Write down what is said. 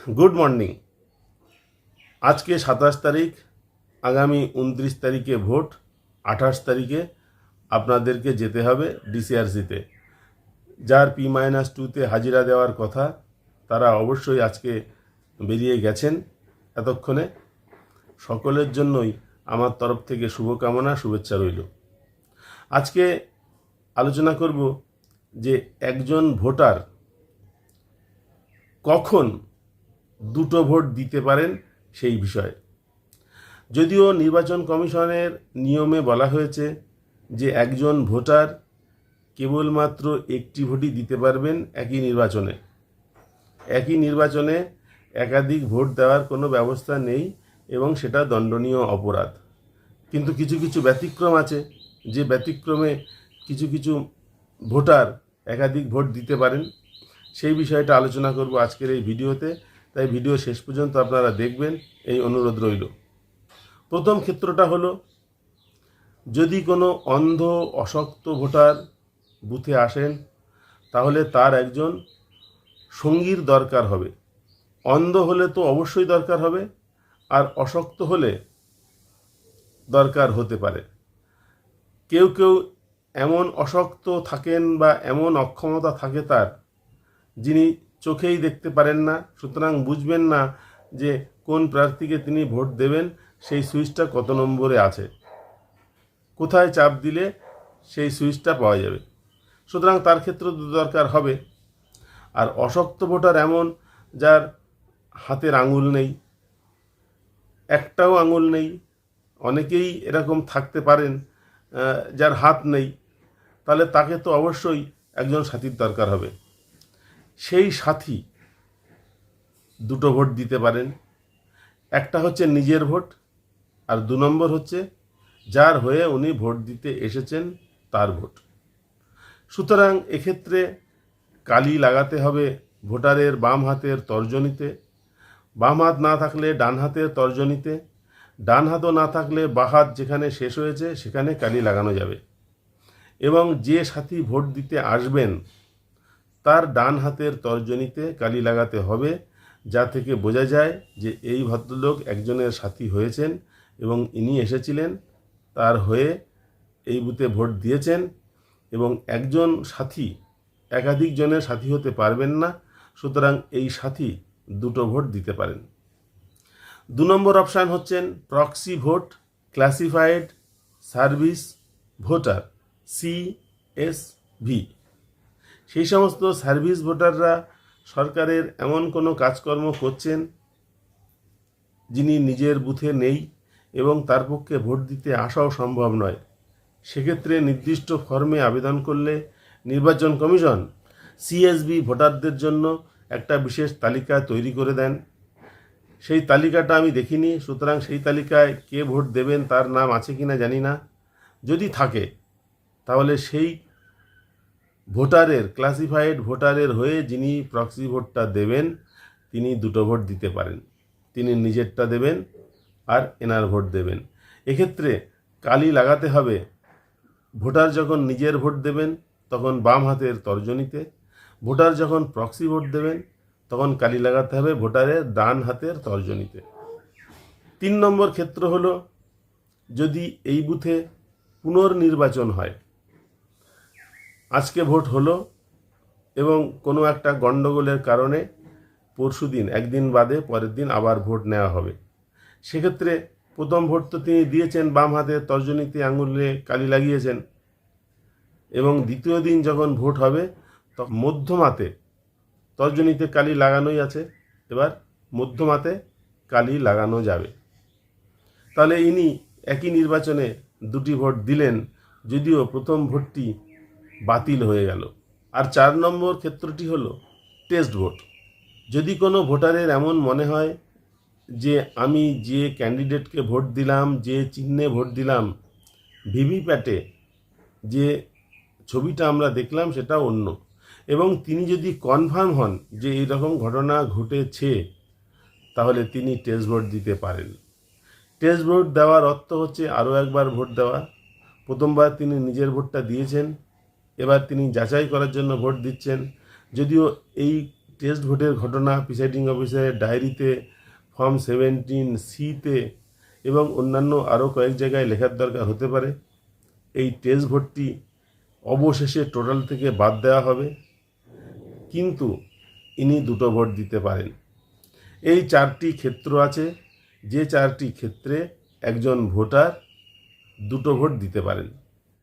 Good morning. আজকে 27 তারিখ, আগামী 29 তারিখে ভোট, 28 তারিখে আপনাদেরকে যেতে হবে ডিসিআরসিতে। যার P-2তে হাজিরা দেওয়ার কথা তারা অবশ্যই আজকে বেরিয়ে গেছেন এতক্ষণে। সকলের জন্যই আমার তরফ থেকে শুভকামনা, শুভেচ্ছা রইল। আজকে আলোচনা করব যে একজন ভোটার কখন দুটো ভোট দিতে পারেন সেই বিষয়ে। যদিও নির্বাচন কমিশনের নিয়মে বলা হয়েছে যে একজন ভোটার কেবলমাত্র একটি ভোটই দিতে পারবেন একই নির্বাচনে একাধিক ভোট দেওয়ার কোনো ব্যবস্থা নেই এবং সেটা দণ্ডনীয় অপরাধ। কিন্তু কিছু কিছু ব্যতিক্রম আছে, যে ব্যতিক্রমে কিছু কিছু ভোটার একাধিক ভোট দিতে পারেন। সেই বিষয়টা আলোচনা করব আজকের এই ভিডিওতে, তাই ভিডিও শেষ পর্যন্ত আপনারা দেখবেন, এই অনুরোধ রইল। প্রথম ক্ষেত্রটা হলো, যদি কোনো অন্ধ অশক্ত ভোটার বুথে আসেন তাহলে তার একজন সঙ্গীর দরকার হবে। অন্ধ হলে তো অবশ্যই দরকার হবে, আর অশক্ত হলে দরকার হতে পারে। কেউ কেউ এমন অশক্ত থাকেন বা এমন অক্ষমতা থাকে তার, যিনি চোখেই দেখতে পারেন না, সুতরাং বুঝবেন না যে কোন প্রার্থীকে তিনি ভোট দেবেন, সেই সুইচটা কত নম্বরে আছে, কোথায় চাপ দিলে সেই সুইচটা পাওয়া যাবে। সুতরাং তার ক্ষেত্রে দরকার হবে। আর অশক্ত ভোটার এমন যার হাতের আঙুল নেই, একটাও আঙুল নেই, অনেকেই এরকম থাকতে পারেন যার হাত নেই, তাহলে তাকে তো অবশ্যই একজন সাথীর দরকার হবে। সেই সাথী দুটো ভোট দিতে পারেন। একটা হচ্ছে নিজের ভোট, আর 2 নম্বর হচ্ছে যার হয়ে উনি ভোট দিতে এসেছেন তার ভোট। সুতরাং এক্ষেত্রে কালি লাগাতে হবে ভোটারের বাম হাতের তর্জনীতে, বাম হাত না থাকলে ডান হাতের তর্জনীতে, ডান হাতও না থাকলে বাঁ হাত যেখানে শেষ হয়েছে সেখানে কালি লাগানো যাবে। এবং যে সাথী ভোট দিতে আসবেন তার ডান হাতের তর্জনীতে কালি লাগাতে হবে, যা থেকে বোঝা যায় যে এই ভদ্রলোক একজনের সাথী হয়েছেন এবং ইনি এসেছিলেন, তার হয়ে এই বুথে ভোট দিয়েছেন। এবং একজন সাথী একাধিক জনের সাথী হতে পারবেন না, সুতরাং এই সাথী দুটো ভোট দিতে পারেন। 2 নম্বর অপশান হচ্ছেন proxy vote, classified service voter, CSV। সেই সমস্ত সার্ভিস ভোটাররা সরকারের এমন কোনো কাজকর্ম করছেন যিনি নিজের বুথে নেই এবং তার পক্ষে ভোট দিতে আসাও সম্ভব নয়। সেক্ষেত্রে নির্দিষ্ট ফর্মে আবেদন করলে নির্বাচন কমিশন CSV ভোটারদের জন্য একটা বিশেষ তালিকা তৈরি করে দেন। সেই তালিকাটা আমি দেখিনি, সুতরাং সেই তালিকায় কে ভোট দেবেন তার নাম আছে কিনা জানি না। যদি থাকে তাহলে সেই ভোটারের, ক্লাসিফাইড ভোটারের হয়ে যিনি প্রক্সি ভোটটা দেবেন তিনি দুটো ভোট দিতে পারেন। তিনি নিজেরটা দেবেন আর এনার ভোট দেবেন। এক্ষেত্রে কালি লাগাতে হবে ভোটার যখন নিজের ভোট দেবেন তখন বাম হাতের তর্জনীতে, ভোটার যখন প্রক্সি ভোট দেবেন তখন কালি লাগাতে হবে ভোটারের ডান হাতের তর্জনীতে। 3 নম্বর ক্ষেত্র হলো, যদি এই বুথে পুনর্নির্বাচন হয়, আজকে ভোট হলো এবং কোনো একটা গণ্ডগোলের কারণে পরশুদিন, একদিন বাদে পরের দিন আবার ভোট নেওয়া হবে। সেক্ষেত্রে প্রথম ভোট তো তিনি দিয়েছেন, বাম হাতের তর্জনীতে আঙুলে কালি লাগিয়েছেন, এবং দ্বিতীয় দিন যখন ভোট হবে তখন মধ্যমাতে, তর্জনীতে কালি লাগানোই আছে, এবার মধ্যমাতে কালি লাগানো যাবে। তাহলে ইনি একই নির্বাচনে দুটি ভোট দিলেন, যদিও প্রথম ভোটটি বাতিল হয়ে গেল। আর 4 নম্বর ক্ষেত্রটি হলো টেস্ট ভোট। যদি কোনো ভোটারের এমন মনে হয় যে আমি যে ক্যান্ডিডেটকে ভোট দিলাম, যে চিহ্নে ভোট দিলাম, ভিভিপ্যাটে যে ছবিটা আমরা দেখলাম সেটা অন্য, এবং তিনি যদি কনফার্ম হন যে এইরকম ঘটনা ঘটেছে, তাহলে তিনি টেস্ট ভোট দিতে পারেন। টেস্ট ভোট দেওয়ার অর্থ হচ্ছে আরও একবার ভোট দেওয়া। প্রথমবার তিনি নিজের ভোটটা দিয়েছেন, এবার তিনি যাচাই করার জন্য ভোট দিচ্ছেন। যদিও এই টেস্ট ভোটের ঘটনা প্রিসাইডিং অফিসারের ডায়েরিতে, ফর্ম 17C-তে এবং অন্যান্য আরও কয়েক জায়গায় লেখার দরকার হতে পারে। এই টেস্ট ভোটটি অবশেষে টোটাল থেকে বাদ দেওয়া হবে, কিন্তু ইনি 2টো ভোট দিতে পারেন। এই 4টি ক্ষেত্র আছে, যে 4টি ক্ষেত্রে একজন ভোটার 2টো ভোট দিতে পারেন।